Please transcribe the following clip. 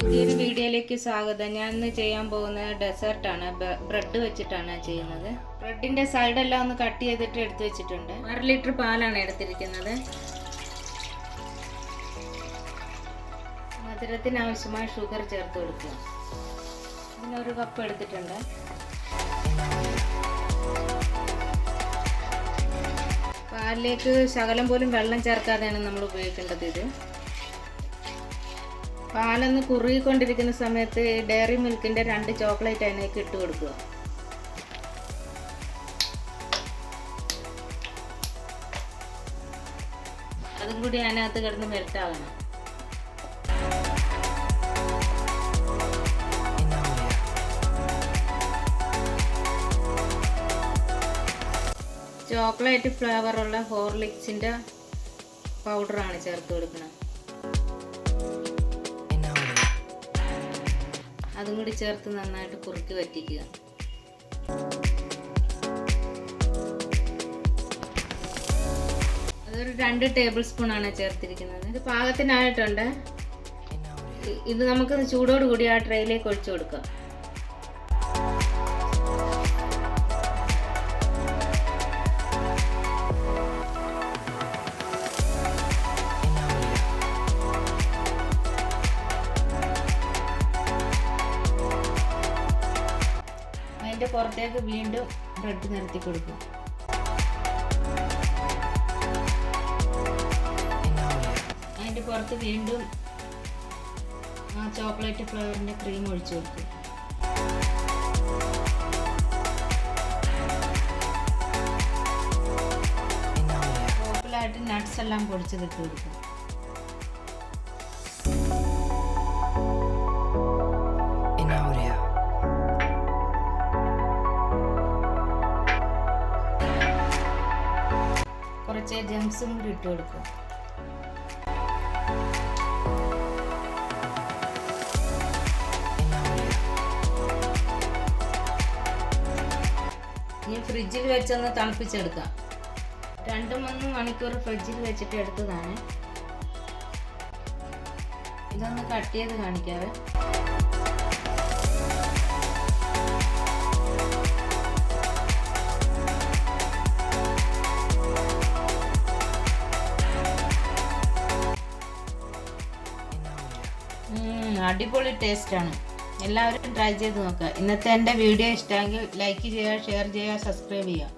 പുതിയൊരു വീഡിയോയിലേക്ക് സ്വാഗതം. ഞാൻ ഇന്ന് ചെയ്യാൻ പോകുന്നത് ഡെസേർട്ടാണ്. ബ്രെഡ് വെച്ചിട്ടാണ് ചെയ്യുന്നത്. ബ്രെഡിൻ്റെ സൈഡെല്ലാം ഒന്ന് കട്ട് ചെയ്തിട്ട് എടുത്ത് വെച്ചിട്ടുണ്ട്. 1 ലിറ്റർ പാലാണ് എടുത്തിരിക്കുന്നത്. മധുരത്തിന് ആവശ്യമായ ഷുഗർ ചേർത്ത് കൊടുക്കുക. ഇതിനൊരു കപ്പ് എടുത്തിട്ടുണ്ട്. പാലിലേക്ക് ശകലം പോലും വെള്ളം ചേർക്കാതെയാണ് നമ്മൾ ഉപയോഗിക്കേണ്ടത്. ഇത് പാലൊന്ന് കുറുകിക്കൊണ്ടിരിക്കുന്ന സമയത്ത് ഡയറി മിൽക്കിൻ്റെ 2 ചോക്ലേറ്റ് അതിലേക്ക് ഇട്ട് കൊടുക്കുക. അതും കൂടി അതിനകത്ത് കിടന്ന് മെൽറ്റാകണം. ചോക്ലേറ്റ് ഫ്ലേവറുള്ള ഹോർലിക്സിൻ്റെ പൗഡറാണ് ചേർത്ത് കൊടുക്കുന്നത്. അതും കൂടി ചേർത്ത് നന്നായിട്ട് കുറുക്കി വറ്റിക്കുക. അതൊരു 2 ടേബിൾ സ്പൂണാണ് ചേർത്തിരിക്കുന്നത്. ഇത് പാകത്തിനായിട്ടുണ്ട്. ഇത് നമുക്ക് ചൂടോട് കൂടി ആ ട്രേയിലേക്ക് ഒഴിച്ചു കൊടുക്കാം. അതിൻ്റെ പുറത്തേക്ക് വീണ്ടും ബ്രെഡ് നിരത്തി കൊടുക്കും. അതിൻ്റെ പുറത്ത് വീണ്ടും ആ ചോക്ലേറ്റ് ഫ്ലേവറിൻ്റെ ക്രീം ഒഴിച്ചു കൊടുക്കും. ടോപ്പിലായിട്ട് നട്ട്സ് എല്ലാം പൊടിച്ചതിട്ട് കൊടുക്കും. കുറച്ച് ജംസും കൂടി ഇട്ട് കൊടുക്കുക. ഇനി ഫ്രിഡ്ജിൽ വെച്ചൊന്ന് തണുപ്പിച്ചെടുക്കാം. 2-3 മണിക്കൂർ ഫ്രിഡ്ജിൽ വെച്ചിട്ട് എടുത്തതാണ്. ഇതൊന്ന് കട്ട് ചെയ്ത് കാണിക്കാവേ. അടിപൊളി ടേസ്റ്റാണ്. എല്ലാവരും ട്രൈ ചെയ്ത് നോക്കുക. ഇന്നത്തെ എൻ്റെ വീഡിയോ ഇഷ്ടമെങ്കിൽ ലൈക്ക് ചെയ്യുക, ഷെയർ ചെയ്യുക, സബ്സ്ക്രൈബ് ചെയ്യുക.